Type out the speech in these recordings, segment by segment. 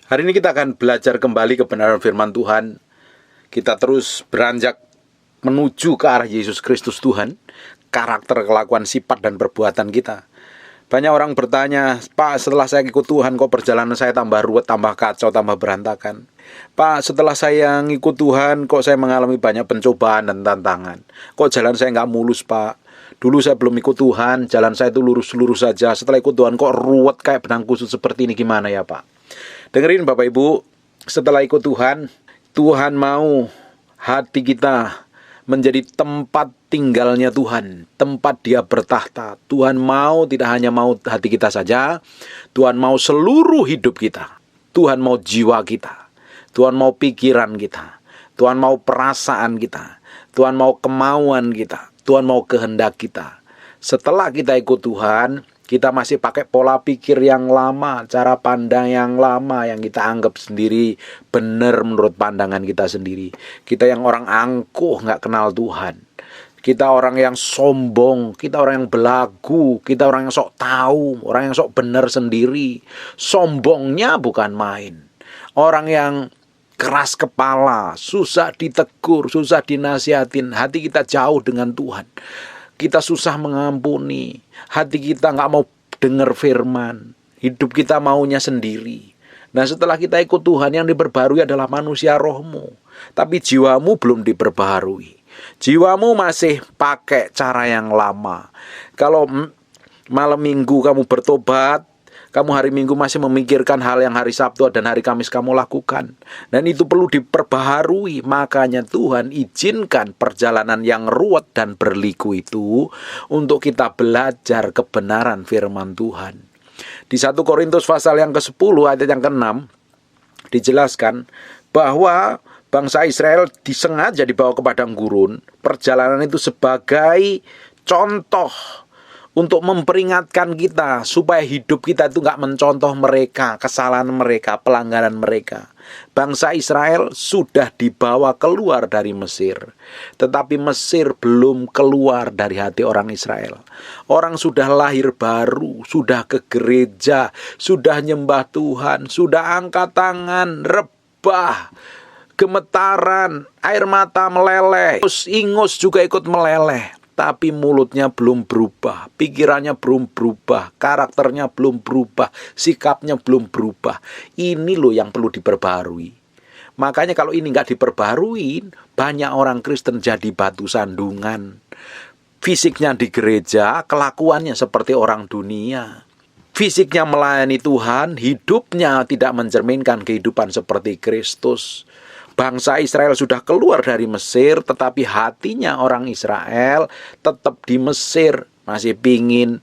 Hari ini kita akan belajar kembali kebenaran firman Tuhan. Kita terus beranjak menuju ke arah Yesus Kristus Tuhan, karakter, kelakuan, sifat, dan perbuatan kita. Banyak orang bertanya, Pak, setelah saya ikut Tuhan, kok perjalanan saya tambah ruwet, tambah kacau, tambah berantakan? Pak, setelah saya ngikut Tuhan, kok saya mengalami banyak pencobaan dan tantangan? Kok jalan saya nggak mulus, Pak? Dulu saya belum ikut Tuhan, jalan saya itu lurus-lurus saja. Setelah ikut Tuhan, kok ruwet kayak benang kusut seperti ini, gimana ya, Pak? Dengerin Bapak Ibu, setelah ikut Tuhan, Tuhan mau hati kita menjadi tempat tinggalnya Tuhan, tempat Dia bertahta. Tuhan mau, tidak hanya mau hati kita saja, Tuhan mau seluruh hidup kita. Tuhan mau jiwa kita, Tuhan mau pikiran kita, Tuhan mau perasaan kita, Tuhan mau kemauan kita, Tuhan mau kehendak kita. Setelah kita ikut Tuhan, kita masih pakai pola pikir yang lama, cara pandang yang lama, yang kita anggap sendiri benar menurut pandangan kita sendiri. Kita yang orang angkuh, nggak kenal Tuhan. Kita orang yang sombong, kita orang yang belagu, kita orang yang sok tahu, orang yang sok benar sendiri. Sombongnya bukan main. Orang yang keras kepala, susah ditegur, susah dinasihatin. Hati kita jauh dengan Tuhan. Kita susah mengampuni, hati kita nggak mau dengar firman, hidup kita maunya sendiri. Nah, setelah kita ikut Tuhan, yang diperbarui adalah manusia rohmu, tapi jiwamu belum diperbarui. Jiwamu masih pakai cara yang lama. Kalau malam minggu kamu bertobat, kamu hari Minggu masih memikirkan hal yang hari Sabtu dan hari Kamis kamu lakukan. Dan itu perlu diperbaharui. Makanya Tuhan izinkan perjalanan yang ruwet dan berliku itu untuk kita belajar kebenaran firman Tuhan. Di 1 Korintus pasal yang ke-10 ayat yang ke-6 dijelaskan bahwa bangsa Israel disengaja dibawa ke padang gurun. Perjalanan itu sebagai contoh untuk memperingatkan kita supaya hidup kita itu nggak mencontoh mereka, kesalahan mereka, pelanggaran mereka. Bangsa Israel sudah dibawa keluar dari Mesir, tetapi Mesir belum keluar dari hati orang Israel. Orang sudah lahir baru, sudah ke gereja, sudah nyembah Tuhan, sudah angkat tangan, rebah, gemetaran, air mata meleleh, ingus juga ikut meleleh. Tapi mulutnya belum berubah, pikirannya belum berubah, karakternya belum berubah, sikapnya belum berubah. Ini loh yang perlu diperbarui. Makanya kalau ini nggak diperbarui, banyak orang Kristen jadi batu sandungan. Fisiknya di gereja, kelakuannya seperti orang dunia. Fisiknya melayani Tuhan, hidupnya tidak mencerminkan kehidupan seperti Kristus. Bangsa Israel sudah keluar dari Mesir, tetapi hatinya orang Israel tetap di Mesir. Masih pingin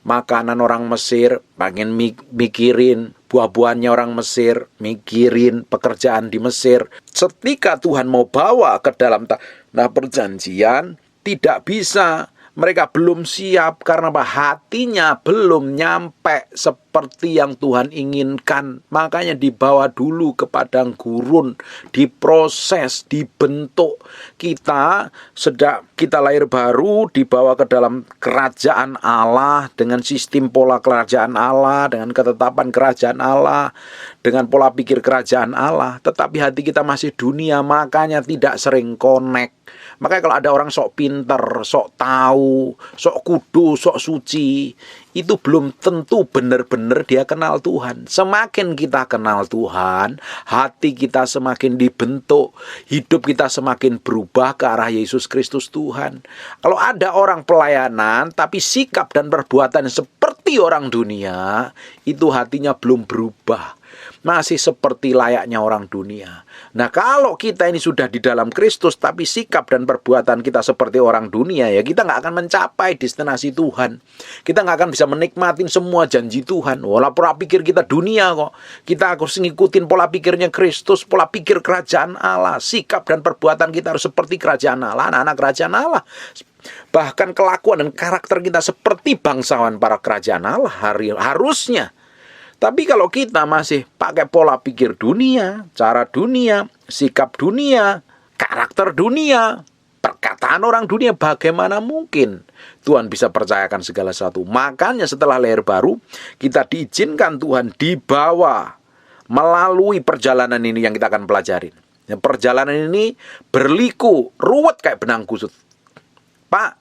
makanan orang Mesir, pengen mikirin buah-buahannya orang Mesir, mikirin pekerjaan di Mesir. Ketika Tuhan mau bawa ke dalam tanah perjanjian, tidak bisa. Mereka belum siap karena hatinya belum nyampe seperti yang Tuhan inginkan. Makanya dibawa dulu ke padang gurun, diproses, dibentuk. Kita lahir baru, dibawa ke dalam kerajaan Allah dengan sistem pola kerajaan Allah, dengan ketetapan kerajaan Allah, dengan pola pikir kerajaan Allah. Tetapi hati kita masih dunia, makanya tidak sering connect. Makanya kalau ada orang sok pinter, sok tahu, sok kudus, sok suci, itu belum tentu benar-benar dia kenal Tuhan. Semakin kita kenal Tuhan, hati kita semakin dibentuk, hidup kita semakin berubah ke arah Yesus Kristus Tuhan. Kalau ada orang pelayanan, tapi sikap dan perbuatan seperti orang dunia, itu hatinya belum berubah. Masih seperti layaknya orang dunia. Nah, kalau kita ini sudah di dalam Kristus, tapi sikap dan perbuatan kita seperti orang dunia, ya kita nggak akan mencapai destinasi Tuhan. Kita nggak akan bisa menikmatin semua janji Tuhan. Walau pola pikir kita dunia kok. Kita harus ngikutin pola pikirnya Kristus, pola pikir kerajaan Allah. Sikap dan perbuatan kita harus seperti kerajaan Allah, anak-anak kerajaan Allah. Bahkan kelakuan dan karakter kita seperti bangsawan para kerajaan Allah harusnya. Tapi kalau kita masih pakai pola pikir dunia, cara dunia, sikap dunia, karakter dunia, perkataan orang dunia, bagaimana mungkin Tuhan bisa percayakan segala sesuatu? Makanya setelah lahir baru, kita diizinkan Tuhan dibawa melalui perjalanan ini yang kita akan pelajarin. Perjalanan ini berliku, ruwet kayak benang kusut. Pak,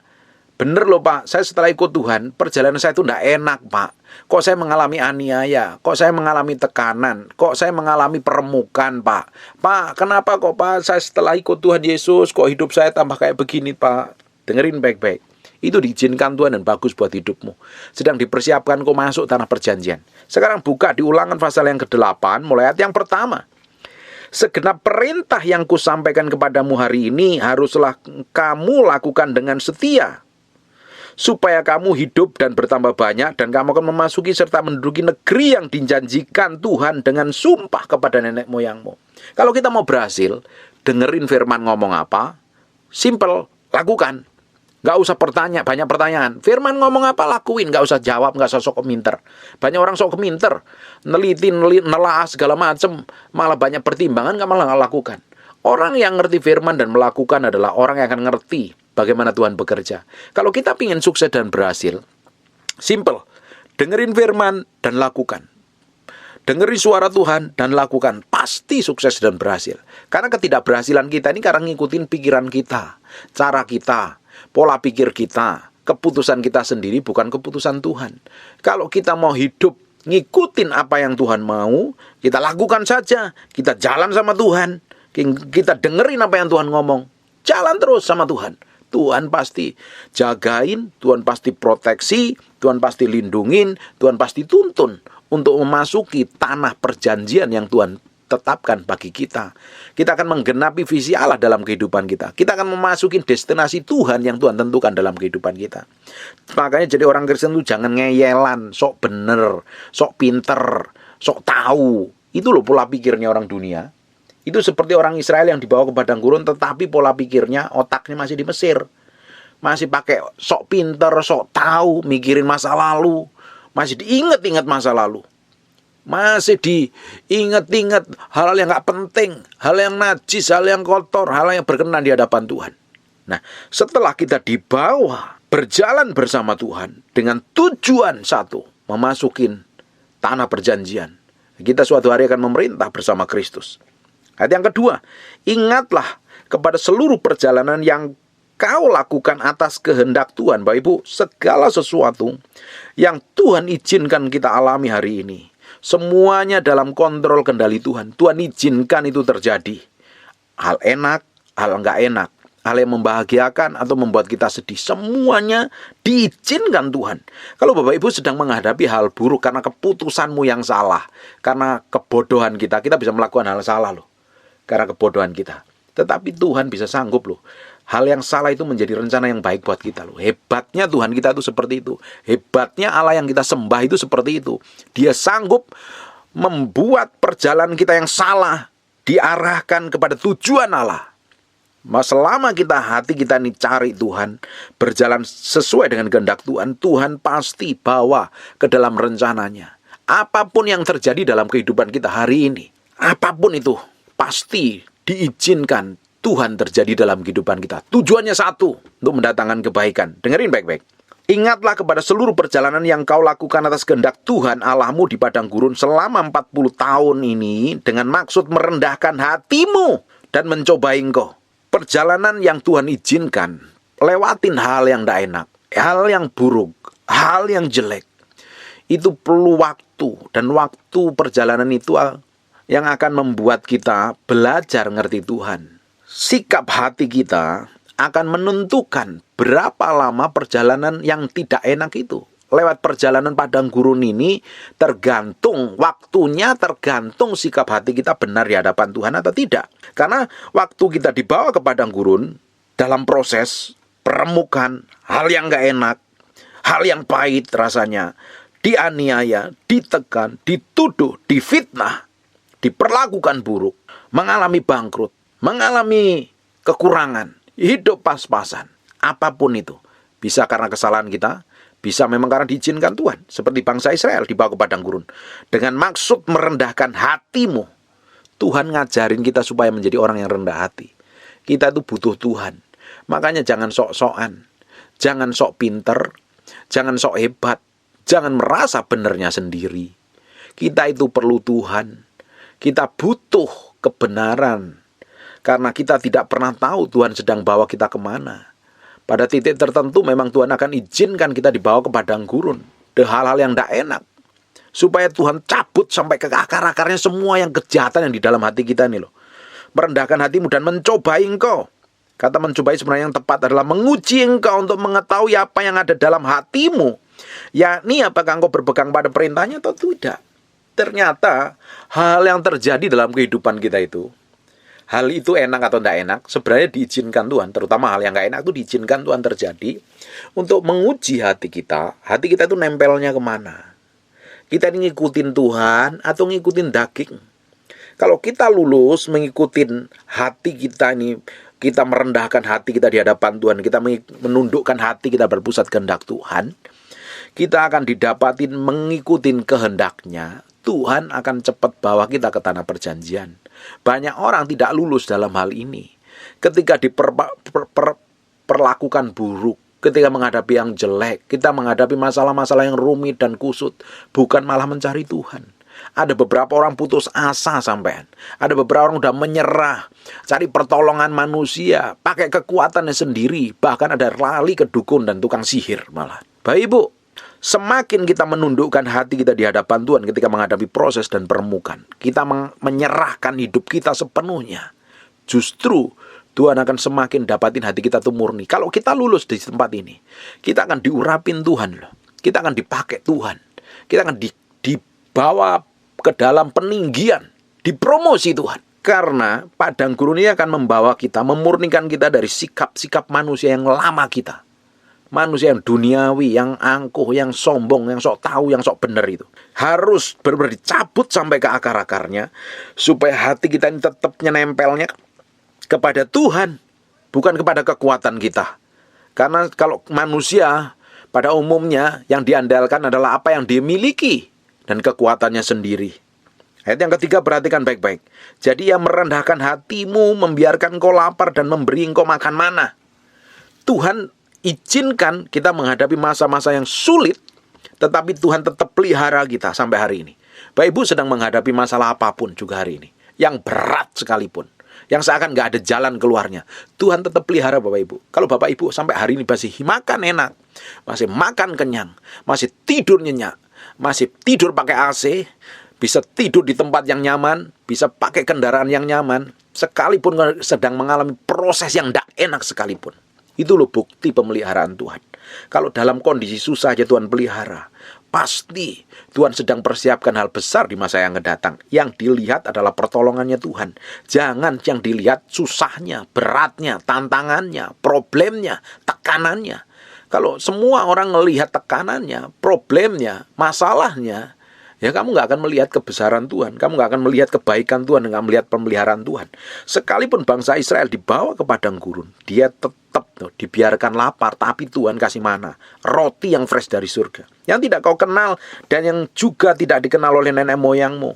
bener loh Pak, saya setelah ikut Tuhan, perjalanan saya itu tidak enak Pak. Kok saya mengalami aniaya, kok saya mengalami tekanan, kok saya mengalami peremukan Pak. Pak, kenapa kok Pak, saya setelah ikut Tuhan Yesus, kok hidup saya tambah kayak begini Pak. Dengerin baik-baik. Itu diizinkan Tuhan dan bagus buat hidupmu. Sedang dipersiapkan kau masuk tanah perjanjian. Sekarang buka di Ulangan pasal yang ke-8, mulai ayat yang pertama. Segenap perintah yang kusampaikan kepadamu hari ini haruslah kamu lakukan dengan setia, supaya kamu hidup dan bertambah banyak, dan kamu akan memasuki serta menduduki negeri yang dijanjikan Tuhan dengan sumpah kepada nenek moyangmu. Kalau kita mau berhasil, dengerin firman ngomong apa, simple, lakukan. Gak usah banyak pertanyaan. Firman ngomong apa, lakuin. Gak usah jawab, gak usah sok keminter. Banyak orang sok keminter, neliti, nelaah segala macam, malah banyak pertimbangan, malah gak lakukan. Orang yang ngerti firman dan melakukan adalah orang yang akan ngerti bagaimana Tuhan bekerja. Kalau kita ingin sukses dan berhasil, simple, dengerin firman dan lakukan. Dengerin suara Tuhan dan lakukan. Pasti sukses dan berhasil. Karena ketidakberhasilan kita ini karena ngikutin pikiran kita, cara kita, pola pikir kita, keputusan kita sendiri, bukan keputusan Tuhan. Kalau kita mau hidup ngikutin apa yang Tuhan mau, kita lakukan saja. Kita jalan sama Tuhan, kita dengerin apa yang Tuhan ngomong, jalan terus sama Tuhan. Tuhan pasti jagain, Tuhan pasti proteksi, Tuhan pasti lindungin, Tuhan pasti tuntun untuk memasuki tanah perjanjian yang Tuhan tetapkan bagi kita. Kita akan menggenapi visi Allah dalam kehidupan kita. Kita akan memasuki destinasi Tuhan yang Tuhan tentukan dalam kehidupan kita. Makanya jadi orang Kristen itu jangan ngeyelan, sok bener, sok pinter, sok tahu. Itu loh pola pikirnya orang dunia. Itu seperti orang Israel yang dibawa ke padang gurun, tetapi pola pikirnya, otaknya masih di Mesir. Masih pakai sok pinter, sok tahu, mikirin masa lalu. Masih diingat-ingat masa lalu. Masih diingat-ingat hal-hal yang gak penting, hal yang najis, hal yang kotor, hal yang berkenan di hadapan Tuhan. Nah, setelah kita dibawa berjalan bersama Tuhan dengan tujuan satu, memasukin tanah perjanjian, kita suatu hari akan memerintah bersama Kristus. Ayat yang kedua, ingatlah kepada seluruh perjalanan yang kau lakukan atas kehendak Tuhan. Bapak Ibu, segala sesuatu yang Tuhan izinkan kita alami hari ini, semuanya dalam kontrol kendali Tuhan. Tuhan izinkan itu terjadi. Hal enak, hal enggak enak, hal yang membahagiakan atau membuat kita sedih, semuanya diizinkan Tuhan. Kalau Bapak Ibu sedang menghadapi hal buruk karena keputusanmu yang salah, karena kebodohan kita bisa melakukan hal salah loh. Karena kebodohan kita. Tetapi Tuhan bisa sanggup loh. Hal yang salah itu menjadi rencana yang baik buat kita loh. Hebatnya Tuhan kita itu seperti itu. Hebatnya Allah yang kita sembah itu seperti itu. Dia sanggup membuat perjalanan kita yang salah diarahkan kepada tujuan Allah. Selama hati kita ini cari Tuhan, berjalan sesuai dengan kehendak Tuhan, Tuhan pasti bawa ke dalam rencananya. Apapun yang terjadi dalam kehidupan kita hari ini, apapun itu, pasti diizinkan Tuhan terjadi dalam kehidupan kita. Tujuannya satu, untuk mendatangkan kebaikan. Dengerin baik-baik. Ingatlah kepada seluruh perjalanan yang kau lakukan atas kehendak Tuhan Allahmu di padang gurun selama 40 tahun ini, dengan maksud merendahkan hatimu dan mencobai engkau. Perjalanan yang Tuhan izinkan, lewatin hal yang tidak enak, hal yang buruk, hal yang jelek. Itu perlu waktu, dan waktu perjalanan itu yang akan membuat kita belajar ngerti Tuhan. Sikap hati kita akan menentukan berapa lama perjalanan yang tidak enak itu. Lewat perjalanan padang gurun ini tergantung waktunya, tergantung sikap hati kita benar di hadapan Tuhan atau tidak. Karena waktu kita dibawa ke padang gurun, dalam proses peremukan, hal yang gak enak, hal yang pahit rasanya, dianiaya, ditekan, dituduh, difitnah, diperlakukan buruk, mengalami bangkrut, mengalami kekurangan, hidup pas-pasan, apapun itu. Bisa karena kesalahan kita, bisa memang karena diizinkan Tuhan. Seperti bangsa Israel dibawa ke padang gurun. Dengan maksud merendahkan hatimu. Tuhan ngajarin kita supaya menjadi orang yang rendah hati. Kita itu butuh Tuhan. Makanya jangan sok-sokan, jangan sok pinter, jangan sok hebat, jangan merasa benernya sendiri. Kita itu perlu Tuhan. Kita butuh kebenaran, karena kita tidak pernah tahu Tuhan sedang bawa kita kemana. Pada titik tertentu memang Tuhan akan izinkan kita dibawa ke padang gurun, de hal-hal yang tidak enak, supaya Tuhan cabut sampai ke akar-akarnya semua yang kejahatan yang di dalam hati kita ini loh. Merendahkan hatimu dan mencobai engkau. Kata mencobai sebenarnya yang tepat adalah menguji engkau untuk mengetahui apa yang ada dalam hatimu, yakni apakah engkau berpegang pada perintahnya atau tidak. Ternyata hal yang terjadi dalam kehidupan kita itu, hal itu enak atau tidak enak, sebenarnya diizinkan Tuhan. Terutama hal yang gak enak itu diizinkan Tuhan terjadi untuk menguji hati kita. Hati kita itu nempelnya kemana? Kita ini ngikutin Tuhan atau ngikutin daging? Kalau kita lulus mengikutin hati kita ini, kita merendahkan hati kita di hadapan Tuhan, kita menundukkan hati kita berpusat kehendak Tuhan, kita akan didapatin mengikuti kehendaknya. Tuhan akan cepat bawa kita ke tanah perjanjian. Banyak orang tidak lulus dalam hal ini. Ketika diperlakukan buruk, ketika menghadapi yang jelek, kita menghadapi masalah-masalah yang rumit dan kusut, bukan malah mencari Tuhan. Ada beberapa orang putus asa sampean. Ada beberapa orang udah menyerah, cari pertolongan manusia, pakai kekuatannya sendiri, bahkan ada lali ke dukun dan tukang sihir malah. Bapak Ibu, semakin kita menundukkan hati kita di hadapan Tuhan ketika menghadapi proses dan permukaan, kita menyerahkan hidup kita sepenuhnya, justru Tuhan akan semakin dapatin hati kita tuh murni. Kalau kita lulus di tempat ini, kita akan diurapin Tuhan loh. Kita akan dipakai Tuhan. Kita akan dibawa ke dalam peninggian, dipromosi Tuhan. Karena padang gurun ini akan membawa kita, memurnikan kita dari sikap-sikap manusia yang lama kita. Manusia yang duniawi, yang angkuh, yang sombong, yang sok tahu, yang sok benar itu. Harus benar-benar dicabut sampai ke akar-akarnya, supaya hati kita ini tetap nempelnya kepada Tuhan, bukan kepada kekuatan kita. Karena kalau manusia pada umumnya yang diandalkan adalah apa yang dia miliki dan kekuatannya sendiri. Ayat yang ketiga, perhatikan baik-baik. Jadi yang merendahkan hatimu, membiarkan engkau lapar dan memberi engkau makan mana. Tuhan izinkan kita menghadapi masa-masa yang sulit, tetapi Tuhan tetap pelihara kita sampai hari ini. Bapak Ibu sedang menghadapi masalah apapun juga hari ini, yang berat sekalipun, yang seakan gak ada jalan keluarnya, Tuhan tetap pelihara Bapak Ibu. Kalau Bapak Ibu sampai hari ini masih makan enak, masih makan kenyang, masih tidur nyenyak, masih tidur pakai AC, bisa tidur di tempat yang nyaman, bisa pakai kendaraan yang nyaman, sekalipun sedang mengalami proses yang gak enak sekalipun, itu loh bukti pemeliharaan Tuhan. Kalau dalam kondisi susah aja Tuhan pelihara, pasti Tuhan sedang persiapkan hal besar di masa yang akan datang. Yang dilihat adalah pertolongannya Tuhan. Jangan yang dilihat susahnya, beratnya, tantangannya, problemnya, tekanannya. Kalau semua orang melihat tekanannya, problemnya, masalahnya, ya kamu gak akan melihat kebesaran Tuhan. Kamu gak akan melihat kebaikan Tuhan, gak melihat pemeliharaan Tuhan. Sekalipun bangsa Israel dibawa ke padang gurun, dia tetap dibiarkan lapar, tapi Tuhan kasih mana? Roti yang fresh dari surga, yang tidak kau kenal dan yang juga tidak dikenal oleh nenek moyangmu,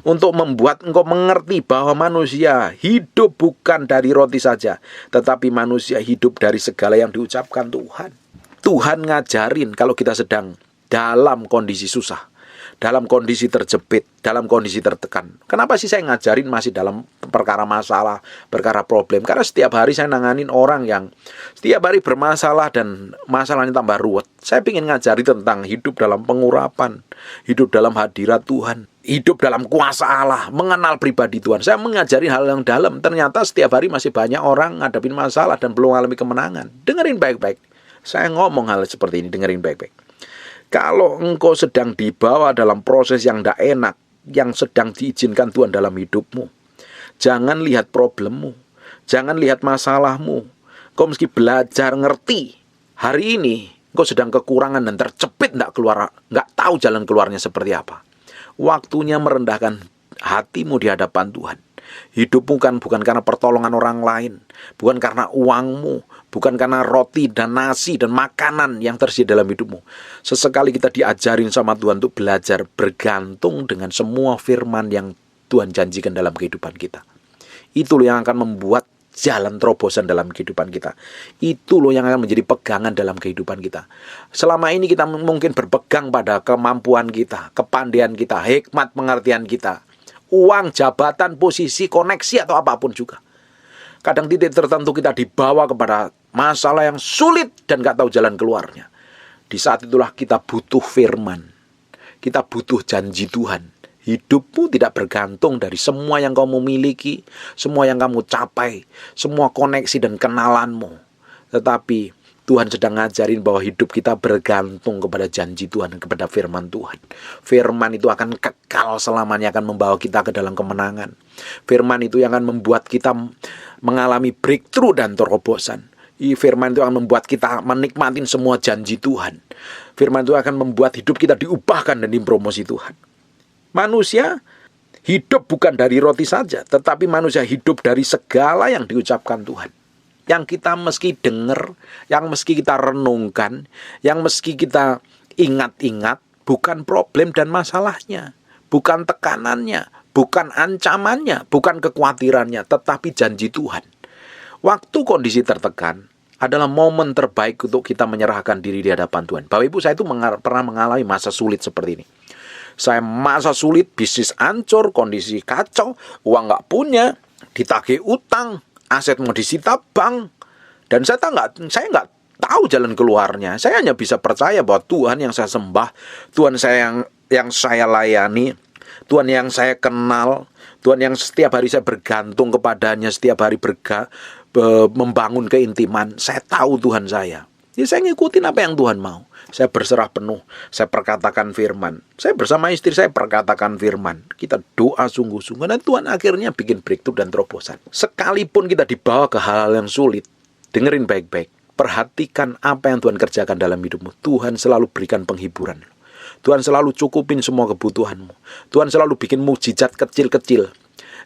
untuk membuat engkau mengerti bahwa manusia hidup bukan dari roti saja, tetapi manusia hidup dari segala yang diucapkan Tuhan. Tuhan ngajarin kalau kita sedang dalam kondisi susah, dalam kondisi terjepit, dalam kondisi tertekan. Kenapa sih saya ngajarin masih dalam perkara masalah, perkara problem? Karena setiap hari saya nanganin orang yang setiap hari bermasalah dan masalahnya tambah ruwet. Saya ingin ngajari tentang hidup dalam pengurapan, hidup dalam hadirat Tuhan, hidup dalam kuasa Allah, mengenal pribadi Tuhan. Saya mengajari hal yang dalam. Ternyata setiap hari masih banyak orang ngadepin masalah dan belum mengalami kemenangan. Dengerin baik-baik. Saya ngomong hal seperti ini, dengerin baik-baik. Kalau engkau sedang dibawa dalam proses yang tidak enak, yang sedang diizinkan Tuhan dalam hidupmu, jangan lihat problemmu, jangan lihat masalahmu. Kau mesti belajar ngerti. Hari ini engkau sedang kekurangan dan terjepit, nggak tahu jalan keluarnya seperti apa. Waktunya merendahkan hatimu di hadapan Tuhan. Hidupmu kan bukan karena pertolongan orang lain, bukan karena uangmu, bukan karena roti dan nasi dan makanan yang tersedia dalam hidupmu. Sesekali kita diajarin sama Tuhan untuk belajar bergantung dengan semua firman yang Tuhan janjikan dalam kehidupan kita. Itu loh yang akan membuat jalan terobosan dalam kehidupan kita. Itu loh yang akan menjadi pegangan dalam kehidupan kita. Selama ini kita mungkin berpegang pada kemampuan kita, kepandaian kita, hikmat pengertian kita, uang, jabatan, posisi, koneksi, atau apapun juga. Kadang titik tertentu kita dibawa kepada masalah yang sulit dan gak tahu jalan keluarnya. Di saat itulah kita butuh firman. Kita butuh janji Tuhan. Hidupmu tidak bergantung dari semua yang kamu miliki, semua yang kamu capai, semua koneksi dan kenalanmu. Tetapi Tuhan sedang ngajarin bahwa hidup kita bergantung kepada janji Tuhan dan kepada firman Tuhan. Firman itu akan kekal selamanya, akan membawa kita ke dalam kemenangan. Firman itu yang akan membuat kita mengalami breakthrough dan terobosan. Firman itu akan membuat kita menikmati semua janji Tuhan. Firman itu akan membuat hidup kita diubahkan dan dipromosi Tuhan. Manusia hidup bukan dari roti saja, tetapi manusia hidup dari segala yang diucapkan Tuhan. Yang kita meski dengar, yang meski kita renungkan, yang meski kita ingat-ingat, bukan problem dan masalahnya, bukan tekanannya, bukan ancamannya, bukan kekhawatirannya, tetapi janji Tuhan. Waktu kondisi tertekan adalah momen terbaik untuk kita menyerahkan diri di hadapan Tuhan. Bapak Ibu, saya itu pernah mengalami masa sulit seperti ini. Saya masa sulit, bisnis hancur, kondisi kacau, uang nggak punya, ditagih utang, aset mau disita bank, dan saya nggak tahu jalan keluarnya. Saya hanya bisa percaya bahwa Tuhan yang saya sembah, Tuhan yang saya layani, Tuhan yang saya kenal, Tuhan yang setiap hari saya bergantung kepadanya, setiap hari membangun keintiman. Saya tahu Tuhan saya. Ya, saya ngikutin apa yang Tuhan mau. Saya berserah penuh, saya perkatakan firman. Saya bersama istri saya perkatakan firman. Kita doa sungguh-sungguh, dan Tuhan akhirnya bikin breakthrough dan terobosan. Sekalipun kita dibawa ke hal-hal yang sulit, dengerin baik-baik. Perhatikan apa yang Tuhan kerjakan dalam hidupmu. Tuhan selalu berikan penghiburan. Tuhan selalu cukupin semua kebutuhanmu. Tuhan selalu bikin mukjizat kecil-kecil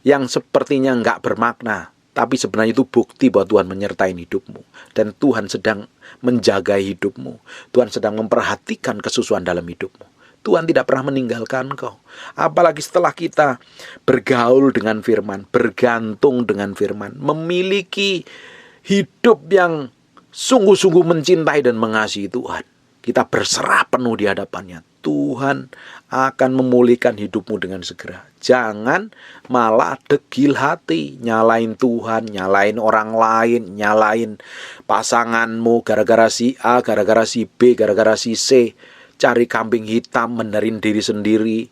yang sepertinya nggak bermakna, tapi sebenarnya itu bukti bahwa Tuhan menyertai hidupmu. Dan Tuhan sedang menjaga hidupmu. Tuhan sedang memperhatikan kesusuan dalam hidupmu. Tuhan tidak pernah meninggalkan kau. Apalagi setelah kita bergaul dengan firman, bergantung dengan firman, memiliki hidup yang sungguh-sungguh mencintai dan mengasihi Tuhan. Kita berserah penuh di hadapannya. Tuhan akan memulihkan hidupmu dengan segera. Jangan malah degil hati, nyalain Tuhan, nyalain orang lain, nyalain pasanganmu gara-gara si A, gara-gara si B, gara-gara si C. Cari kambing hitam, benerin diri sendiri.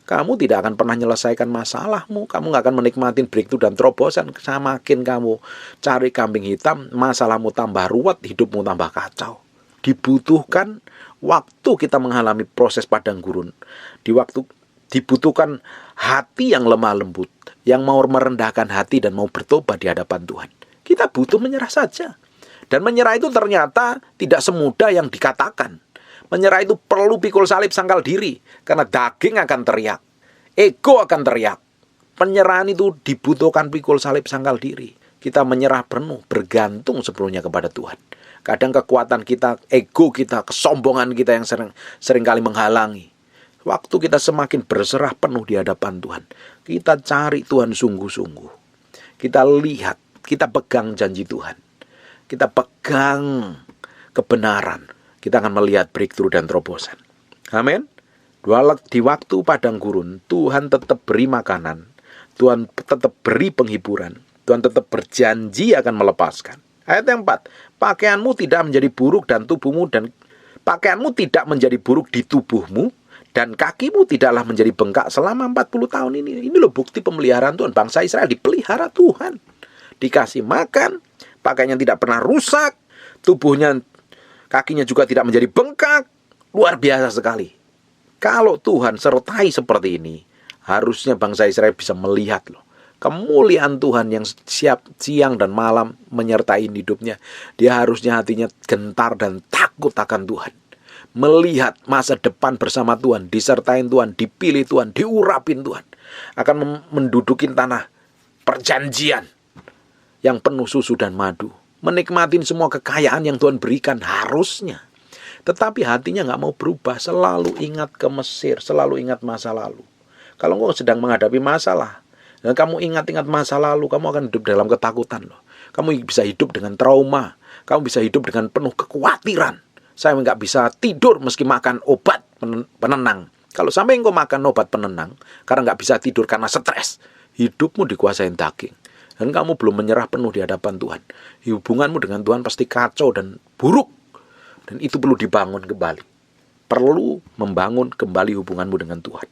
Kamu tidak akan pernah menyelesaikan masalahmu. Kamu gak akan menikmati breakthrough dan terobosan. Semakin kamu cari kambing hitam, masalahmu tambah ruwet, hidupmu tambah kacau. Dibutuhkan waktu kita mengalami proses padang gurun. Dibutuhkan hati yang lemah lembut, yang mau merendahkan hati dan mau bertobat di hadapan Tuhan. Kita butuh menyerah saja. Dan menyerah itu ternyata tidak semudah yang dikatakan. Menyerah itu perlu pikul salib sangkal diri, karena daging akan teriak, ego akan teriak. Penyerahan itu dibutuhkan pikul salib sangkal diri. Kita menyerah penuh, bergantung sepenuhnya kepada Tuhan. Kadang kekuatan kita, ego kita, kesombongan kita yang seringkali menghalangi. Waktu kita semakin berserah penuh di hadapan Tuhan, kita cari Tuhan sungguh-sungguh. Kita lihat, kita pegang janji Tuhan. Kita pegang kebenaran. Kita akan melihat breakthrough dan terobosan. Amin. Di waktu padang gurun, Tuhan tetap beri makanan. Tuhan tetap beri penghiburan. Tuhan tetap berjanji akan melepaskan. Ayat yang 4, pakaianmu tidak menjadi buruk dan tubuhmu dan pakaianmu tidak menjadi buruk di tubuhmu dan kakimu tidaklah menjadi bengkak selama 40 tahun ini. Ini loh bukti pemeliharaan Tuhan. Bangsa Israel dipelihara Tuhan. Dikasih makan, pakaiannya tidak pernah rusak, tubuhnya, kakinya juga tidak menjadi bengkak. Luar biasa sekali. Kalau Tuhan sertai seperti ini, harusnya bangsa Israel bisa melihat loh kemuliaan Tuhan yang siang dan malam menyertai hidupnya. Dia harusnya hatinya gentar dan takut akan Tuhan. Melihat masa depan bersama Tuhan, disertain Tuhan, dipilih Tuhan, diurapin Tuhan. Akan menduduki tanah perjanjian yang penuh susu dan madu. Menikmatin semua kekayaan yang Tuhan berikan harusnya. Tetapi hatinya gak mau berubah. Selalu ingat ke Mesir, selalu ingat masa lalu. Kalau engkau sedang menghadapi masalah, dan kamu ingat-ingat masa lalu, kamu akan hidup dalam ketakutan loh. Kamu bisa hidup dengan trauma. Kamu bisa hidup dengan penuh kekhawatiran. Saya nggak bisa tidur meski makan obat penenang. Kalau sampai engkau makan obat penenang karena nggak bisa tidur karena stres, hidupmu dikuasain daging. Dan kamu belum menyerah penuh di hadapan Tuhan. Hubunganmu dengan Tuhan pasti kacau dan buruk. Dan itu perlu dibangun kembali. Perlu membangun kembali hubunganmu dengan Tuhan.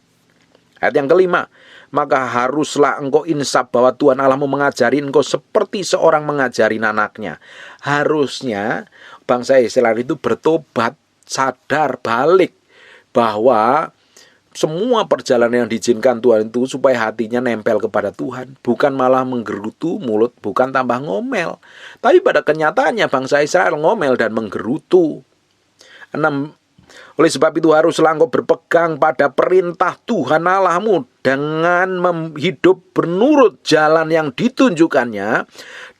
Ayat yang kelima, maka haruslah engkau insaf bahwa Tuhan Allahmu mengajari engkau seperti seorang mengajari anaknya. Harusnya bangsa Israel itu bertobat, sadar, balik bahwa semua perjalanan yang diizinkan Tuhan itu supaya hatinya nempel kepada Tuhan. Bukan malah menggerutu mulut, bukan tambah ngomel. Tapi pada kenyataannya bangsa Israel ngomel dan menggerutu. 6. Oleh sebab itu haruslah engkau berpegang pada perintah Tuhan Allahmu dengan hidup menurut jalan yang ditunjukkannya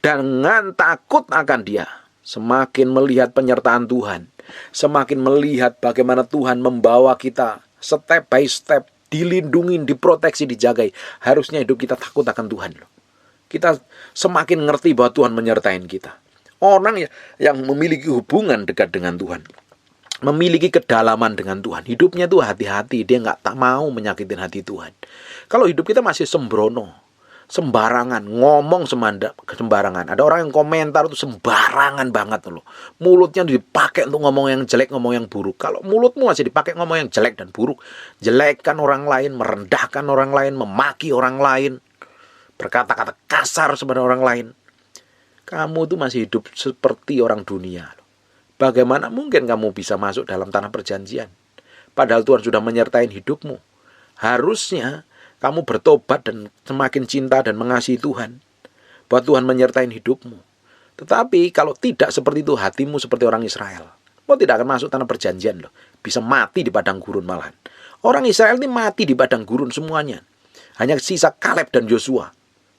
dengan takut akan Dia. Semakin melihat penyertaan Tuhan, semakin melihat bagaimana Tuhan membawa kita step by step, dilindungi, diproteksi, dijagai. Harusnya hidup kita takut akan Tuhan. Kita semakin ngerti bahwa Tuhan menyertai kita. Orang yang memiliki hubungan dekat dengan Tuhan, memiliki kedalaman dengan Tuhan, hidupnya tuh hati-hati. Dia tak mau menyakitin hati Tuhan. Kalau hidup kita masih sembrono, sembarangan, ngomong sembarangan. Ada orang yang komentar itu sembarangan banget loh. Mulutnya dipakai untuk ngomong yang jelek, ngomong yang buruk. Kalau mulutmu masih dipakai ngomong yang jelek dan buruk, jelekkan orang lain, merendahkan orang lain, memaki orang lain, berkata-kata kasar kepada orang lain, kamu tuh masih hidup seperti orang dunia loh. Bagaimana mungkin kamu bisa masuk dalam tanah perjanjian? Padahal Tuhan sudah menyertai hidupmu. Harusnya kamu bertobat dan semakin cinta dan mengasihi Tuhan, bahwa Tuhan menyertai hidupmu. Tetapi kalau tidak seperti itu, hatimu seperti orang Israel, kau tidak akan masuk tanah perjanjian loh. Bisa mati di padang gurun malahan. Orang Israel ini mati di padang gurun semuanya. Hanya sisa Kaleb dan Yosua.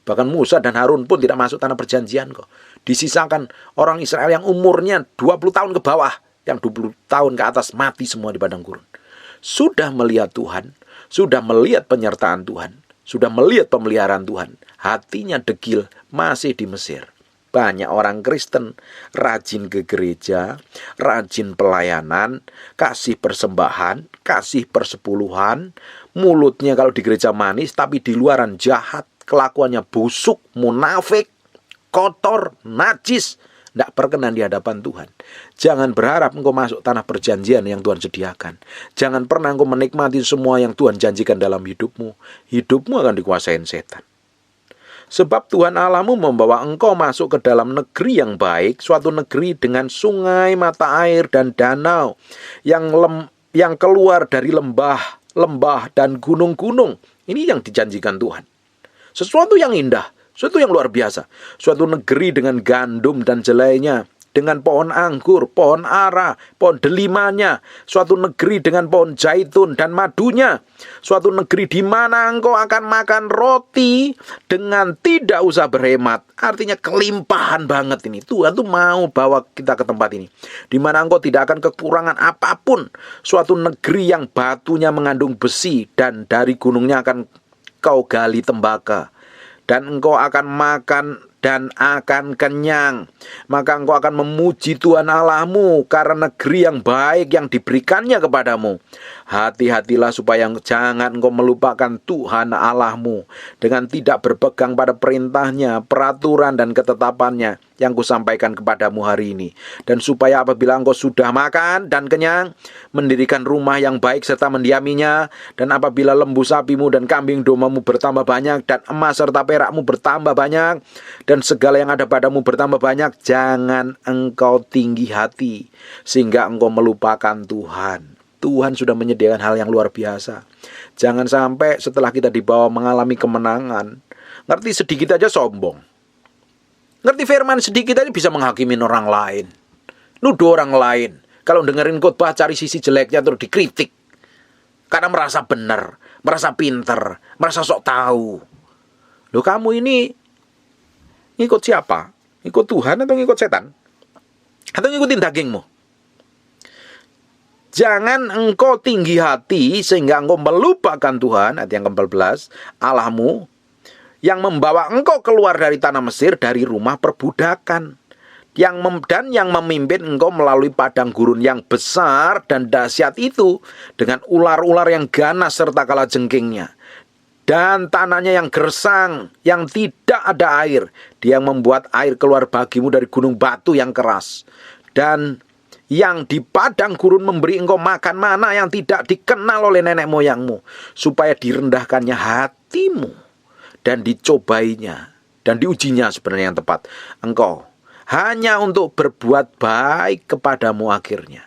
Bahkan Musa dan Harun pun tidak masuk tanah perjanjian kok. Disisakan orang Israel yang umurnya 20 tahun ke bawah, yang 20 tahun ke atas mati semua di padang gurun. Sudah melihat Tuhan, sudah melihat penyertaan Tuhan, sudah melihat pemeliharaan Tuhan, hatinya degil masih di Mesir. Banyak orang Kristen rajin ke gereja, rajin pelayanan, kasih persembahan, kasih persepuluhan, mulutnya kalau di gereja manis tapi di luaran jahat, kelakuannya busuk, munafik, kotor, najis, tidak berkenan di hadapan Tuhan. Jangan berharap engkau masuk tanah perjanjian yang Tuhan sediakan. Jangan pernah engkau menikmati semua yang Tuhan janjikan dalam hidupmu. Hidupmu akan dikuasain setan. Sebab Tuhan Allahmu membawa engkau masuk ke dalam negeri yang baik, suatu negeri dengan sungai, mata air, dan danau yang keluar dari lembah dan gunung-gunung. Ini yang dijanjikan Tuhan. Sesuatu yang indah, sesuatu yang luar biasa. Suatu negeri dengan gandum dan jelainya, dengan pohon anggur, pohon ara, pohon delimanya. Suatu negeri dengan pohon zaitun dan madunya. Suatu negeri di mana engkau akan makan roti dengan tidak usah berhemat. Artinya kelimpahan banget ini. Tuhan tuh mau bawa kita ke tempat ini, di mana engkau tidak akan kekurangan apapun. Suatu negeri yang batunya mengandung besi, dan dari gunungnya akan kau gali tembaka, dan engkau akan makan dan akan kenyang. Maka engkau akan memuji Tuhan Allahmu karena negeri yang baik yang diberikannya kepadamu. Hati-hatilah supaya jangan engkau melupakan Tuhan Allahmu dengan tidak berpegang pada perintahnya, peraturan dan ketetapannya yang kusampaikan kepadamu hari ini. Dan supaya apabila engkau sudah makan dan kenyang, mendirikan rumah yang baik serta mendiaminya, dan apabila lembu sapimu dan kambing domamu bertambah banyak, dan emas serta perakmu bertambah banyak, dan segala yang ada padamu bertambah banyak, jangan engkau tinggi hati sehingga engkau melupakan Tuhan. Tuhan sudah menyediakan hal yang luar biasa. Jangan sampai setelah kita dibawa mengalami kemenangan, ngerti sedikit aja sombong, ngerti firman sedikit aja bisa menghakimin orang lain, nuduh orang lain. Kalau dengerin khotbah cari sisi jeleknya terus dikritik karena merasa benar, merasa pinter, merasa sok tahu. Loh, kamu ini ngikut siapa? Ngikut Tuhan atau ngikut setan? Atau ngikutin dagingmu? Jangan engkau tinggi hati sehingga engkau melupakan Tuhan, ayat yang ke-14, Allahmu, yang membawa engkau keluar dari tanah Mesir, dari rumah perbudakan. dan yang memimpin engkau melalui padang gurun yang besar dan dahsyat itu, dengan ular-ular yang ganas serta kalajengkingnya, dan tanahnya yang gersang, yang tidak ada air. Dia yang membuat air keluar bagimu dari gunung batu yang keras, dan yang di padang gurun memberi engkau makan mana yang tidak dikenal oleh nenek moyangmu, supaya direndahkannya hatimu dan dicobainya dan diujinya, sebenarnya yang tepat, engkau hanya untuk berbuat baik kepadamu akhirnya.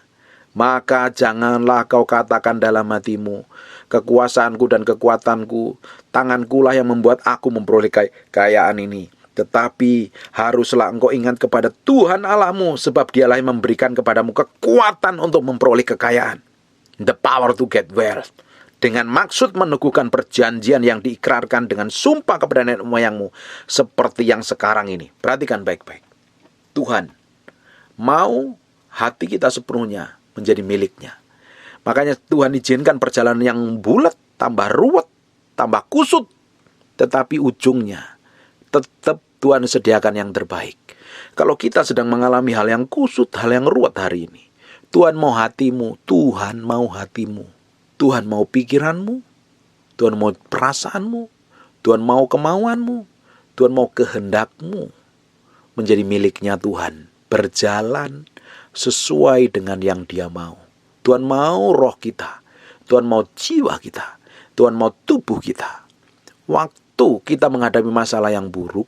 Maka janganlah kau katakan dalam hatimu, kekuasaanku dan kekuatanku, tangankulah yang membuat aku memperoleh kekayaan ini. Tetapi haruslah engkau ingat kepada Tuhan Allahmu, sebab Dialah yang memberikan kepadamu kekuatan untuk memperoleh kekayaan, the power to get wealth, dengan maksud meneguhkan perjanjian yang diikrarkan dengan sumpah kepada nenek moyangmu, seperti yang sekarang ini. Perhatikan baik-baik. Tuhan mau hati kita sepenuhnya menjadi miliknya. Makanya Tuhan izinkan perjalanan yang bulat, tambah ruwet, tambah kusut, tetapi ujungnya tetap Tuhan sediakan yang terbaik. Kalau kita sedang mengalami hal yang kusut, hal yang ruwet hari ini, Tuhan mau hatimu, Tuhan mau hatimu, Tuhan mau pikiranmu, Tuhan mau perasaanmu, Tuhan mau kemauanmu, Tuhan mau kehendakmu menjadi miliknya Tuhan, berjalan sesuai dengan yang Dia mau. Tuhan mau roh kita, Tuhan mau jiwa kita, Tuhan mau tubuh kita. Waktu kita menghadapi masalah yang buruk,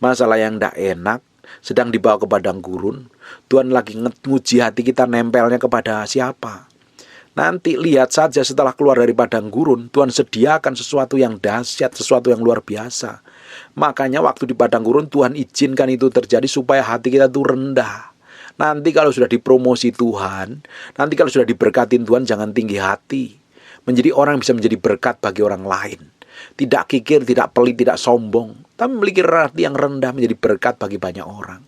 masalah yang tidak enak, sedang dibawa ke padang gurun, Tuhan lagi nguji hati kita, nempelnya kepada siapa. Nanti lihat saja setelah keluar dari padang gurun, Tuhan sediakan sesuatu yang dahsyat, sesuatu yang luar biasa. Makanya waktu di padang gurun Tuhan izinkan itu terjadi supaya hati kita itu rendah. Nanti kalau sudah dipromosi Tuhan, nanti kalau sudah diberkatin Tuhan, jangan tinggi hati. Menjadi orang yang bisa menjadi berkat bagi orang lain. Tidak kikir, tidak pelit, tidak sombong, tapi memiliki hati yang rendah menjadi berkat bagi banyak orang.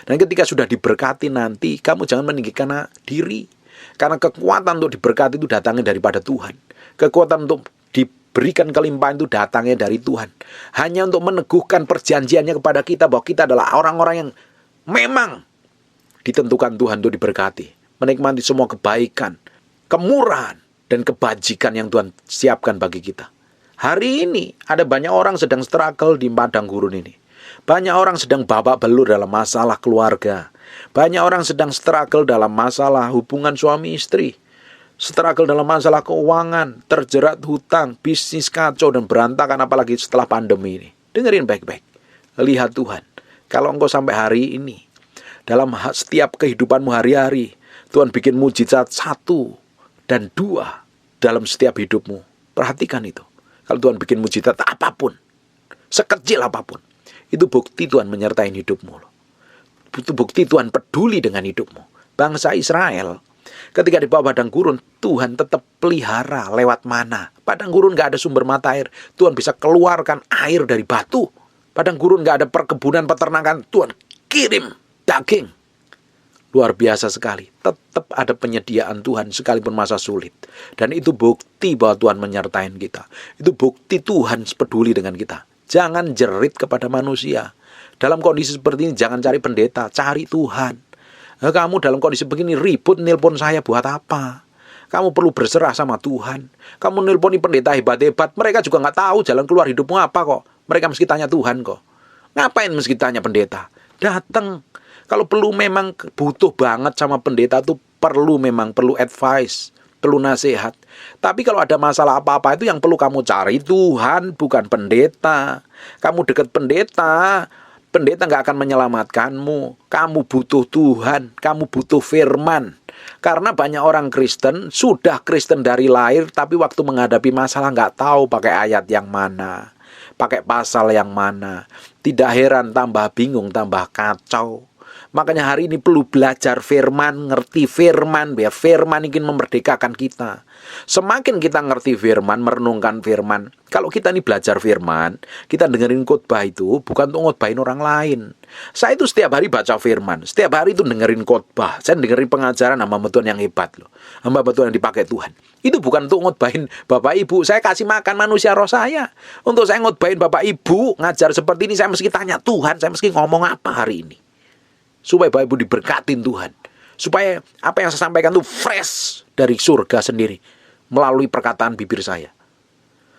Dan ketika sudah diberkati nanti, kamu jangan meninggikan diri. Karena kekuatan untuk diberkati itu datangnya daripada Tuhan. Kekuatan untuk diberikan kelimpahan itu datangnya dari Tuhan. Hanya untuk meneguhkan perjanjiannya kepada kita bahwa kita adalah orang-orang yang memang ditentukan Tuhan untuk diberkati. Menikmati semua kebaikan, kemurahan, dan kebajikan yang Tuhan siapkan bagi kita. Hari ini ada banyak orang sedang struggle di padang gurun ini. Banyak orang sedang babak belur dalam masalah keluarga. Banyak orang sedang struggle dalam masalah hubungan suami istri. Struggle dalam masalah keuangan, terjerat hutang, bisnis kacau dan berantakan, apalagi setelah pandemi ini. Dengerin baik-baik. Lihat Tuhan, kalau engkau sampai hari ini, dalam setiap kehidupanmu hari-hari, Tuhan bikin mujizat 1 dan 2 dalam setiap hidupmu. Perhatikan itu. Kalau Tuhan bikin mujizat apapun, sekecil apapun, itu bukti Tuhan menyertai hidupmu. Itu bukti Tuhan peduli dengan hidupmu. Bangsa Israel, ketika di bawah padang gurun, Tuhan tetap pelihara lewat mana. Padang gurun gak ada sumber mata air, Tuhan bisa keluarkan air dari batu. Padang gurun gak ada perkebunan peternakan, Tuhan kirim daging. Luar biasa sekali. Tetap ada penyediaan Tuhan sekalipun masa sulit. Dan itu bukti bahwa Tuhan menyertai kita. Itu bukti Tuhan peduli dengan kita. Jangan jerit kepada manusia. Dalam kondisi seperti ini jangan cari pendeta, cari Tuhan. Kamu dalam kondisi begini ribut nelpon saya buat apa? Kamu perlu berserah sama Tuhan. Kamu nelponi pendeta hebat-hebat, mereka juga nggak tahu jalan keluar hidupmu apa kok. Mereka mesti tanya Tuhan kok. Ngapain mesti tanya pendeta? Datang. Kalau perlu memang butuh banget sama pendeta tuh perlu advice, perlu nasihat. Tapi kalau ada masalah apa-apa itu yang perlu kamu cari Tuhan, bukan pendeta. Kamu dekat pendeta, pendeta nggak akan menyelamatkanmu. Kamu butuh Tuhan, kamu butuh firman. Karena banyak orang Kristen, sudah Kristen dari lahir, tapi waktu menghadapi masalah nggak tahu pakai ayat yang mana, pakai pasal yang mana. Tidak heran tambah bingung, tambah kacau. Makanya hari ini perlu belajar firman, ngerti firman, biar firman ingin memerdekakan kita. Semakin kita ngerti firman, merenungkan firman. Kalau kita ini belajar firman, kita dengerin khotbah itu bukan untuk ngotbahin orang lain. Saya itu setiap hari baca firman, setiap hari itu dengerin khotbah. Saya dengerin pengajaran hamba Tuhan yang hebat loh. Hamba Tuhan yang dipakai Tuhan. Itu bukan untuk ngotbahin Bapak Ibu. Saya kasih makan manusia roh saya. Untuk saya ngotbahin Bapak Ibu, ngajar seperti ini saya mesti tanya Tuhan, saya mesti ngomong apa hari ini. Supaya Bapak Ibu diberkatin Tuhan. Supaya apa yang saya sampaikan itu fresh dari surga sendiri. Melalui perkataan bibir saya.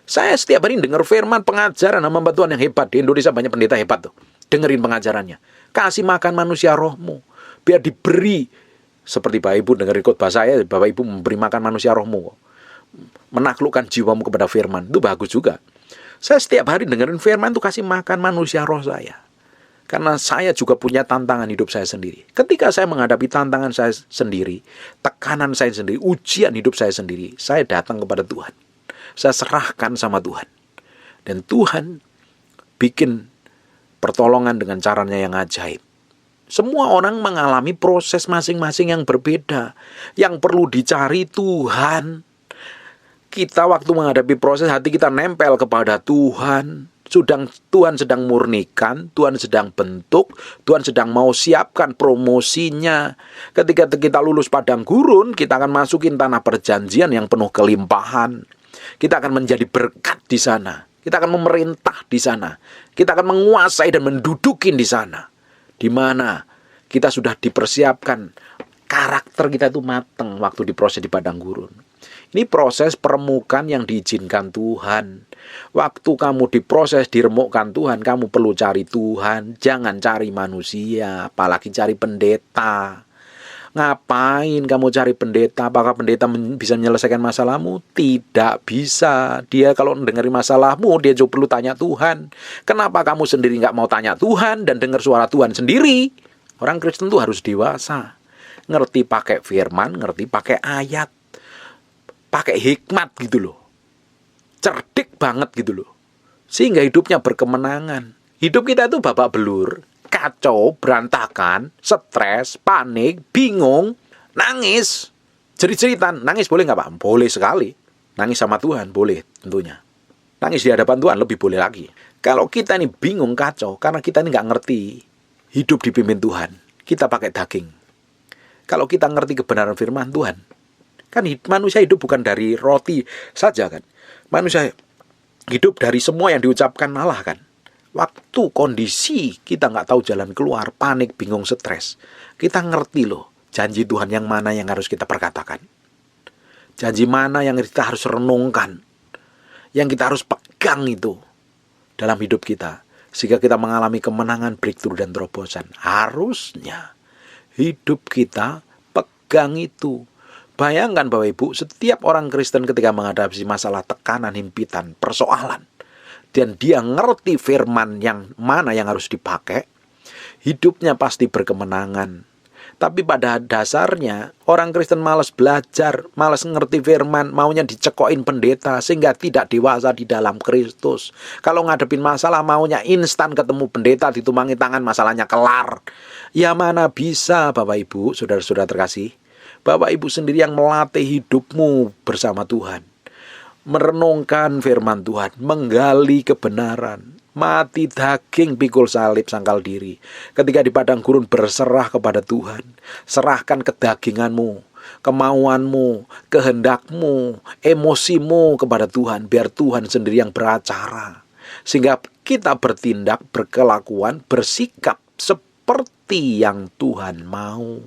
Saya setiap hari dengar firman pengajaran hamba Tuhan yang hebat. Di Indonesia banyak pendeta hebat tuh. Dengerin pengajarannya. Kasih makan manusia rohmu. Biar diberi. Seperti Bapak Ibu dengerin khotbah saya. Bapak Ibu memberi makan manusia rohmu. Menaklukkan jiwamu kepada firman. Itu bagus juga. Saya setiap hari dengerin firman itu kasih makan manusia roh saya. Karena saya juga punya tantangan hidup saya sendiri. Ketika saya menghadapi tantangan saya sendiri. Tekanan saya sendiri. Ujian hidup saya sendiri. Saya datang kepada Tuhan. Saya serahkan sama Tuhan. Dan Tuhan bikin pertolongan dengan caranya yang ajaib. Semua orang mengalami proses masing-masing yang berbeda. Yang perlu dicari Tuhan. Kita waktu menghadapi proses hati kita nempel kepada Tuhan. Tuhan sedang murnikan, Tuhan sedang bentuk, Tuhan sedang mau siapkan promosinya. Ketika kita lulus padang gurun, kita akan masukin tanah perjanjian yang penuh kelimpahan. Kita akan menjadi berkat di sana. Kita akan memerintah di sana. Kita akan menguasai dan mendudukin di sana. Di mana kita sudah dipersiapkan. Karakter kita itu matang waktu diproses di padang gurun. Ini proses permukaan yang diizinkan Tuhan. Waktu kamu diproses, diremukkan Tuhan, kamu perlu cari Tuhan. Jangan cari manusia, apalagi cari pendeta. Ngapain kamu cari pendeta? Apakah pendeta bisa menyelesaikan masalahmu? Tidak bisa. Dia kalau mendengar masalahmu, dia juga perlu tanya Tuhan. Kenapa kamu sendiri nggak mau tanya Tuhan dan dengar suara Tuhan sendiri? Orang Kristen tuh harus dewasa. Ngerti pakai firman, ngerti pakai ayat. Pakai hikmat gitu loh. Cerdik banget gitu loh. Sehingga hidupnya berkemenangan. Hidup kita itu babak belur. Kacau, berantakan, stres, panik, bingung, nangis, jerit-jeritan. Nangis boleh nggak Pak? Boleh sekali. Nangis sama Tuhan boleh tentunya. Nangis di hadapan Tuhan lebih boleh lagi. Kalau kita ini bingung, kacau, karena kita ini nggak ngerti hidup dipimpin Tuhan, kita pakai daging. Kalau kita ngerti kebenaran firman Tuhan, kan manusia hidup bukan dari roti saja kan. Manusia hidup dari semua yang diucapkan Allah kan. Waktu kondisi kita nggak tahu jalan keluar, panik, bingung, stres, kita ngerti loh janji Tuhan yang mana yang harus kita perkatakan. Janji mana yang kita harus renungkan. Yang kita harus pegang itu dalam hidup kita. Sehingga kita mengalami kemenangan, breakthrough, dan terobosan. Harusnya hidup kita pegang itu. Bayangkan Bapak Ibu, setiap orang Kristen ketika menghadapi masalah tekanan, himpitan, persoalan, dan dia ngerti firman yang mana yang harus dipakai, hidupnya pasti berkemenangan. Tapi pada dasarnya, orang Kristen malas belajar, malas ngerti firman, maunya dicekokin pendeta, sehingga tidak dewasa di dalam Kristus. Kalau ngadepin masalah, maunya instan ketemu pendeta, ditumpangi tangan, masalahnya kelar. Ya mana bisa Bapak Ibu, saudara-saudara terkasih. Bapak Ibu sendiri yang melatih hidupmu bersama Tuhan. Merenungkan firman Tuhan, menggali kebenaran, mati daging, pikul salib, sangkal diri. Ketika di padang gurun berserah kepada Tuhan, serahkan kedaginganmu, kemauanmu, kehendakmu, emosimu kepada Tuhan, biar Tuhan sendiri yang beracara. Sehingga kita bertindak, berkelakuan, bersikap seperti yang Tuhan mau.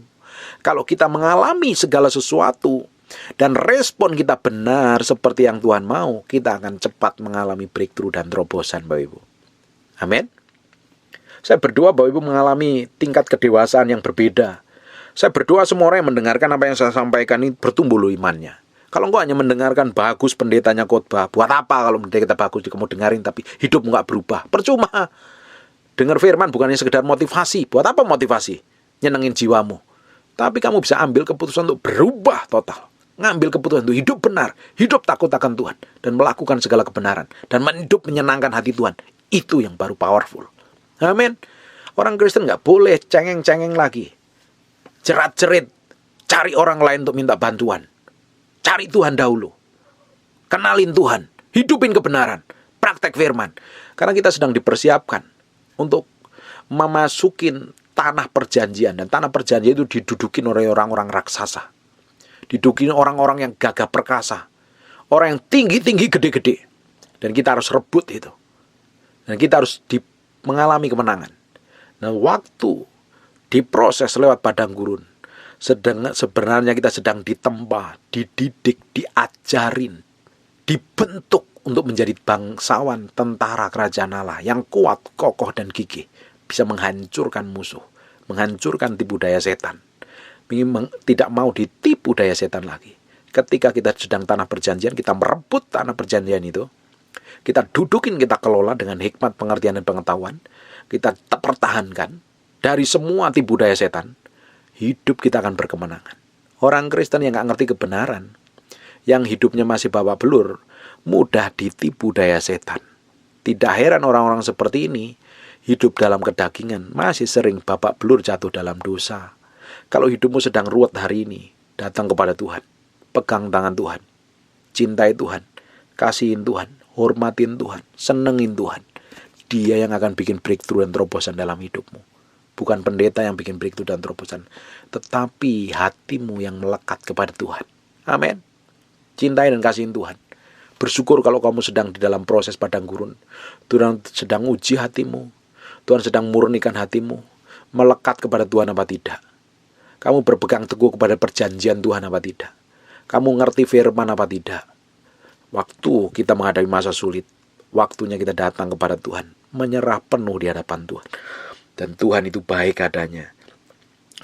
Kalau kita mengalami segala sesuatu dan respon kita benar seperti yang Tuhan mau, kita akan cepat mengalami breakthrough dan terobosan Bapak Ibu. Amin. Saya berdoa Bapak Ibu mengalami tingkat kedewasaan yang berbeda. Saya berdoa semua orang yang mendengarkan apa yang saya sampaikan ini bertumbuh loh imannya. Kalau engkau hanya mendengarkan bagus pendetanya khotbah, buat apa kalau pendeta bagus kamu dengarin tapi hidup nggak berubah? Percuma. Dengar firman bukannya sekedar motivasi. Buat apa motivasi? Nyenengin jiwamu. Tapi kamu bisa ambil keputusan untuk berubah total. Ngambil keputusan untuk hidup benar, hidup takut akan Tuhan, dan melakukan segala kebenaran, dan hidup menyenangkan hati Tuhan. Itu yang baru powerful. Amin. Orang Kristen nggak boleh cengeng-cengeng lagi. Jerat-jerit, cari orang lain untuk minta bantuan. Cari Tuhan dahulu. Kenalin Tuhan, hidupin kebenaran, praktek firman. Karena kita sedang dipersiapkan untuk memasukin tanah perjanjian. Dan tanah perjanjian itu didudukin oleh orang-orang raksasa. Didudukin orang-orang yang gagah perkasa. Orang yang tinggi-tinggi, gede-gede. Dan kita harus rebut itu. Dan kita harus mengalami kemenangan. Nah waktu diproses lewat padang gurun. Sebenarnya kita sedang ditempa, dididik, diajarin, dibentuk untuk menjadi bangsawan tentara kerajaan Allah yang kuat, kokoh, dan gigih, bisa menghancurkan musuh, menghancurkan tipu daya setan. Tidak mau ditipu daya setan lagi. Ketika kita sedang tanah perjanjian, kita merebut tanah perjanjian itu, kita dudukin, kita kelola dengan hikmat, pengertian, dan pengetahuan. Kita pertahankan dari semua tipu daya setan. Hidup kita akan berkemenangan. Orang Kristen yang gak ngerti kebenaran, yang hidupnya masih babak belur, mudah ditipu daya setan. Tidak heran orang-orang seperti ini hidup dalam kedagingan, masih sering babak belur jatuh dalam dosa. Kalau hidupmu sedang ruwet hari ini, datang kepada Tuhan, pegang tangan Tuhan, cintai Tuhan, kasihin Tuhan, hormatin Tuhan, senengin Tuhan. Dia yang akan bikin breakthrough dan terobosan dalam hidupmu. Bukan pendeta yang bikin breakthrough dan terobosan, tetapi hatimu yang melekat kepada Tuhan. Amin. Cintai dan kasihin Tuhan. Bersyukur kalau kamu sedang di dalam proses padang gurun. Tuhan sedang uji hatimu. Tuhan sedang murnikan hatimu. Melekat kepada Tuhan apa tidak. Kamu berpegang teguh kepada perjanjian Tuhan apa tidak. Kamu ngerti firman apa tidak. Waktu kita menghadapi masa sulit, waktunya kita datang kepada Tuhan, menyerah penuh di hadapan Tuhan. Dan Tuhan itu baik adanya.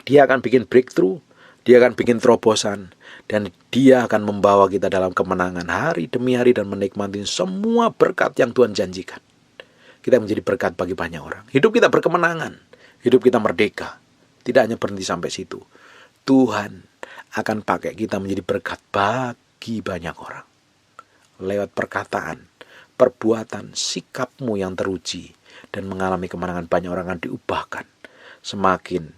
Dia akan bikin breakthrough, dia akan bikin terobosan, dan dia akan membawa kita dalam kemenangan hari demi hari dan menikmati semua berkat yang Tuhan janjikan. Kita menjadi berkat bagi banyak orang. Hidup kita berkemenangan, hidup kita merdeka. Tidak hanya berhenti sampai situ. Tuhan akan pakai kita menjadi berkat bagi banyak orang. Lewat perkataan, perbuatan, sikapmu yang teruji dan mengalami kemenangan, banyak orang akan diubahkan semakin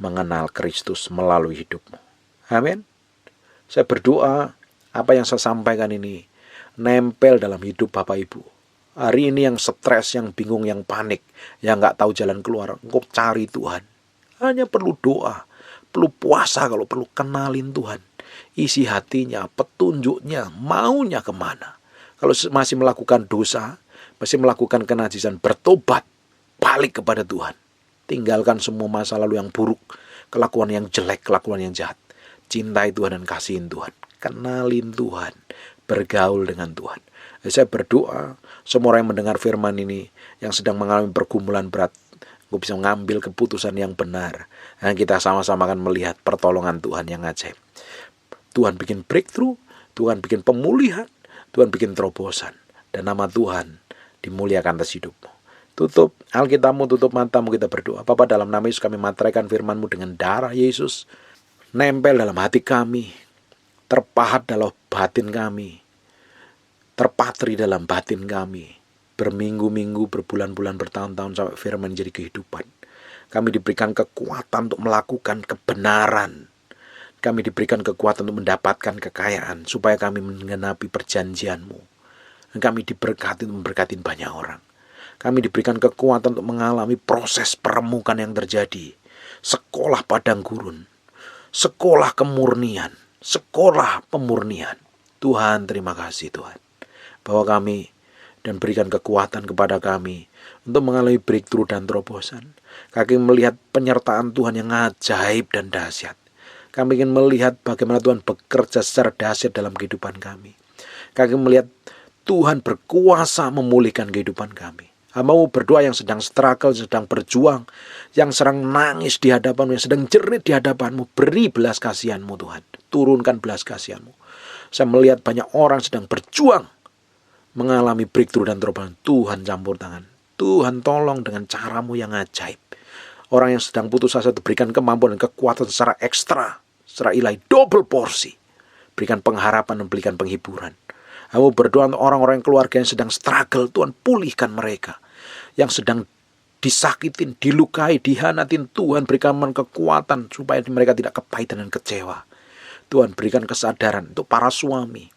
mengenal Kristus melalui hidupmu. Amin. Saya berdoa apa yang saya sampaikan ini nempel dalam hidup Bapak Ibu. Hari ini yang stres, yang bingung, yang panik, yang gak tahu jalan keluar, engkau cari Tuhan. Hanya perlu doa, perlu puasa, kalau perlu kenalin Tuhan. Isi hatinya, petunjuknya, maunya kemana. Kalau masih melakukan dosa, masih melakukan kenajisan, bertobat, balik kepada Tuhan. Tinggalkan semua masa lalu yang buruk, kelakuan yang jelek, kelakuan yang jahat. Cintai Tuhan dan kasihin Tuhan. Kenalin Tuhan, bergaul dengan Tuhan. Saya berdoa, semua orang yang mendengar firman ini, yang sedang mengalami pergumulan berat, gue bisa mengambil keputusan yang benar. Dan kita sama-sama akan melihat pertolongan Tuhan yang ajaib. Tuhan bikin breakthrough, Tuhan bikin pemulihan, Tuhan bikin terobosan. Dan nama Tuhan dimuliakan atas hidupmu. Tutup Alkitabmu, tutup matamu, kita berdoa. Bapa, dalam nama Yesus kami materaikan firman-Mu dengan darah Yesus. Nempel dalam hati kami, terpahat dalam batin kami, terpatri dalam batin kami. Berminggu-minggu, berbulan-bulan, bertahun-tahun sampai firman jadi kehidupan. Kami diberikan kekuatan untuk melakukan kebenaran. Kami diberikan kekuatan untuk mendapatkan kekayaan, supaya kami menggenapi perjanjian-Mu. Dan kami diberkati untuk memberkati banyak orang. Kami diberikan kekuatan untuk mengalami proses peremukan yang terjadi. Sekolah padang gurun, sekolah kemurnian, sekolah pemurnian. Tuhan, terima kasih Tuhan, bahwa kami dan berikan kekuatan kepada kami untuk mengalami breakthrough dan terobosan. Kami melihat penyertaan Tuhan yang ajaib dan dahsyat. Kami ingin melihat bagaimana Tuhan bekerja secara dahsyat dalam kehidupan kami. Kami melihat Tuhan berkuasa memulihkan kehidupan kami. Hamba-Mu berdoa yang sedang struggle, sedang berjuang, yang sedang nangis di hadapan-Mu, yang sedang jerit di hadapan-Mu, beri belas kasihan-Mu Tuhan. Turunkan belas kasihan-Mu. Saya melihat banyak orang sedang berjuang, mengalami breakthrough dan terobosan. Tuhan campur tangan. Tuhan tolong dengan cara-Mu yang ajaib. Orang yang sedang putus asa itu berikan kemampuan dan kekuatan secara ekstra, secara ilahi, double porsi. Berikan pengharapan dan berikan penghiburan. Hamba berdoa untuk orang-orang keluarga yang sedang struggle, Tuhan pulihkan mereka. Yang sedang disakitin, dilukai, dihanatin, Tuhan berikan kekuatan supaya mereka tidak kepahitan dan kecewa. Tuhan berikan kesadaran untuk para suami.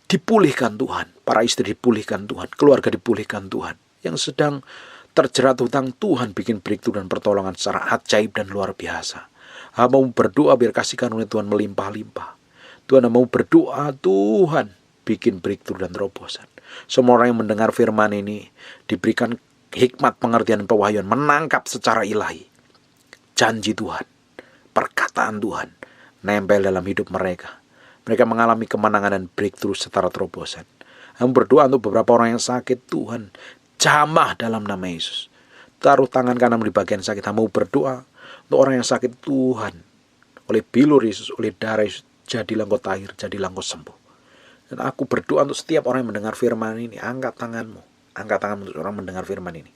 Dipulihkan Tuhan, para istri dipulihkan Tuhan, keluarga dipulihkan Tuhan. Yang sedang terjerat hutang, Tuhan bikin breakthrough dan pertolongan secara ajaib dan luar biasa. Hamba berdoa biar kasih karunia Tuhan melimpah-limpah. Tuhan mau berdoa, Tuhan bikin breakthrough dan terobosan. Semua orang yang mendengar firman ini diberikan hikmat, pengertian, dan pewahyuan, menangkap secara ilahi janji Tuhan, perkataan Tuhan nempel dalam hidup mereka. Mereka mengalami kemenangan dan breakthrough secara terobosan. Kamu berdoa untuk beberapa orang yang sakit, Tuhan jamah dalam nama Yesus. Taruh tangan kanan di bagian sakit. Kamu berdoa untuk orang yang sakit, Tuhan, oleh bilur Yesus, oleh darah Yesus, jadilah engkau tahir, jadilah engkau sembuh. Dan aku berdoa untuk setiap orang yang mendengar firman ini. Angkat tanganmu untuk orang mendengar firman ini.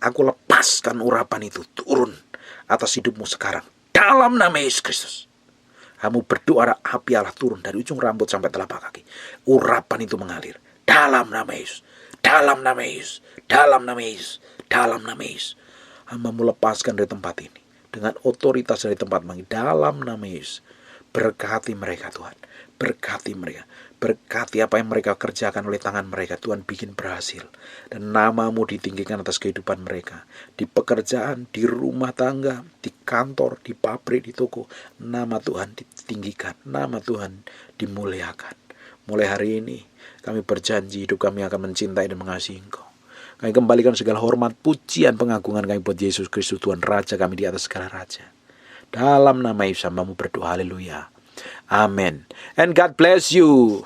Aku lepaskan urapan itu turun atas hidupmu sekarang dalam nama Yesus Kristus. Kamu berdoa, api Allah turun dari ujung rambut sampai telapak kaki. Urapan itu mengalir dalam nama Yesus, dalam nama Yesus, dalam nama Yesus, dalam nama Yesus. Hamba-Mu lepaskan dari tempat ini dengan otoritas dari tempat ini dalam nama Yesus. Berkati mereka Tuhan, berkati mereka. Berkati apa yang mereka kerjakan oleh tangan mereka, Tuhan bikin berhasil. Dan nama-Mu ditinggikan atas kehidupan mereka. Di pekerjaan, di rumah tangga, di kantor, di pabrik, di toko. Nama Tuhan ditinggikan, nama Tuhan dimuliakan. Mulai hari ini, kami berjanji hidup kami akan mencintai dan mengasihi Engkau. Kami kembalikan segala hormat, pujian, pengagungan kami buat Yesus Kristus, Tuhan Raja kami di atas segala Raja. Dalam nama Yesus, hamba-Mu berdoa, haleluya. Amen. And God bless you.